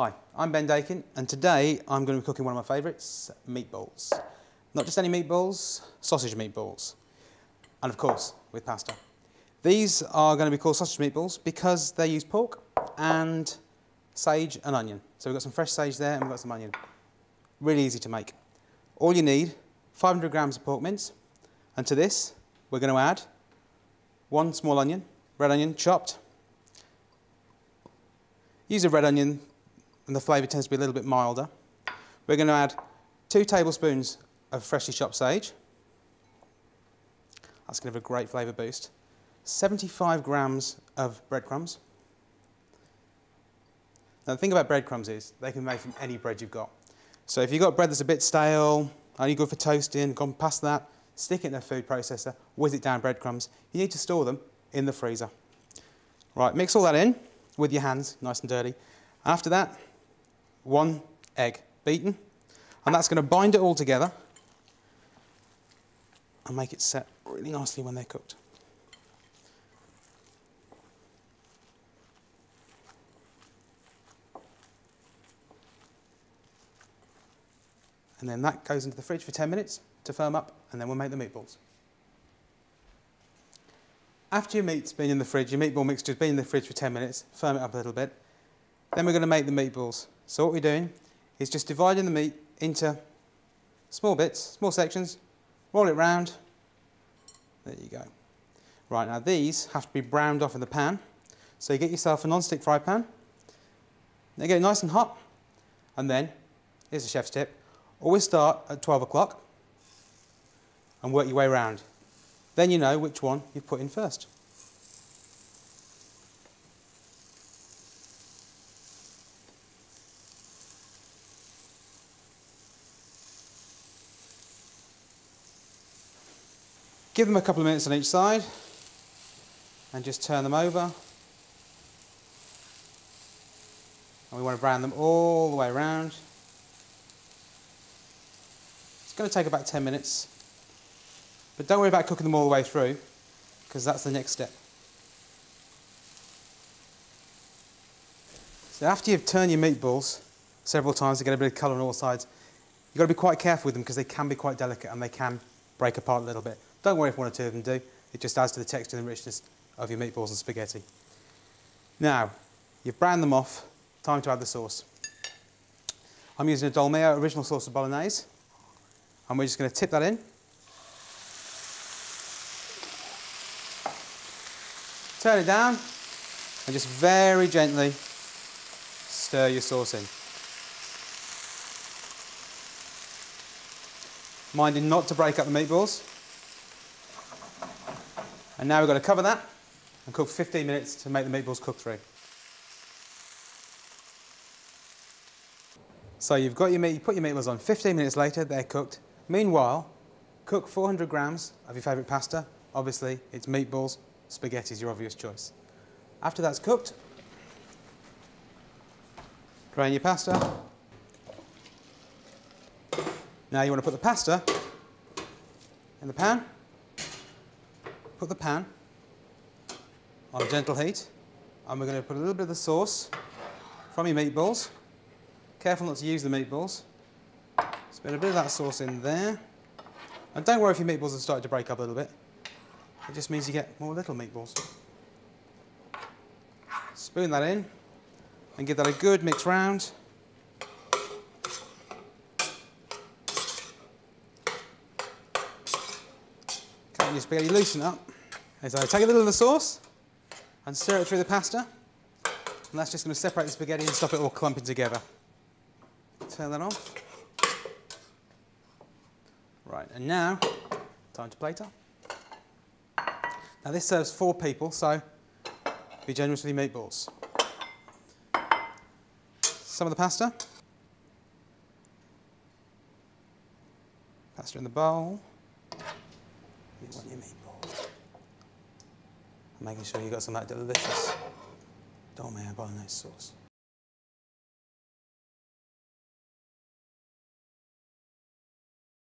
Hi, I'm Ben Dakin, and today I'm going to be cooking one of my favourites, meatballs. Not just any meatballs, sausage meatballs. And of course, with pasta. These are going to be called sausage meatballs because they use pork and sage and onion. So we've got some fresh sage there and we've got some onion. Really easy to make. All you need, 500 grams of pork mince, and to this we're going to add one small onion, red onion, chopped. Use a red onion and the flavour tends to be a little bit milder. We're going to add 2 tablespoons of freshly chopped sage. That's going to have a great flavour boost. 75 grams of breadcrumbs. Now the thing about breadcrumbs is they can be made from any bread you've got. So if you've got bread that's a bit stale, only good for toasting, gone past that, stick it in a food processor, whiz it down breadcrumbs. You need to store them in the freezer. Right, mix all that in with your hands, nice and dirty. After that, 1 egg beaten, and that's going to bind it all together and make it set really nicely when they're cooked. And then that goes into the fridge for 10 minutes to firm up, and then we'll make the meatballs. After your meat's been in the fridge, your meatball mixture's been in the fridge for 10 minutes, firm it up a little bit, then we're going to make the meatballs. So what we're doing is just dividing the meat into small bits, small sections, roll it round. There you go. Right, now these have to be browned off in the pan. So you get yourself a non-stick fry pan. Now get it nice and hot. And then, here's a chef's tip, always start at 12 o'clock and work your way around. Then you know which one you've put in first. Give them a couple of minutes on each side and just turn them over. And we want to brown them all the way around. It's going to take about 10 minutes, but don't worry about cooking them all the way through because that's the next step. So after you've turned your meatballs several times to get a bit of colour on all sides, you've got to be quite careful with them because they can be quite delicate and they can break apart a little bit. Don't worry if one or two of them do, it just adds to the texture and richness of your meatballs and spaghetti. Now, you've browned them off, time to add the sauce. I'm using a Dolmio original sauce of bolognese, and we're just going to tip that in. Turn it down, and just very gently stir your sauce in. Minding not to break up the meatballs. And now we've got to cover that and cook for 15 minutes to make the meatballs cook through. So you've got your meat, you put your meatballs on, 15 minutes later they're cooked. Meanwhile, cook 400 grams of your favourite pasta. Obviously it's meatballs, spaghetti is your obvious choice. After that's cooked, drain your pasta. Now you want to put the pasta in the pan. Put the pan on gentle heat, and we're going to put a little bit of the sauce from your meatballs. Careful not to use the meatballs. Spread a bit of that sauce in there. And don't worry if your meatballs have started to break up a little bit. It just means you get more little meatballs. Spoon that in and give that a good mix round. Cutting your spaghetti, loosen up. So take a little of the sauce and stir it through the pasta, and that's just going to separate the spaghetti and stop it all clumping together. Turn that off. Right, and now, time to plate up. Now this serves 4 people, so be generous with your meatballs. Some of the pasta. Pasta in the bowl. You want your meatballs. Making sure you've got some of that delicious Dolmio bolognese sauce.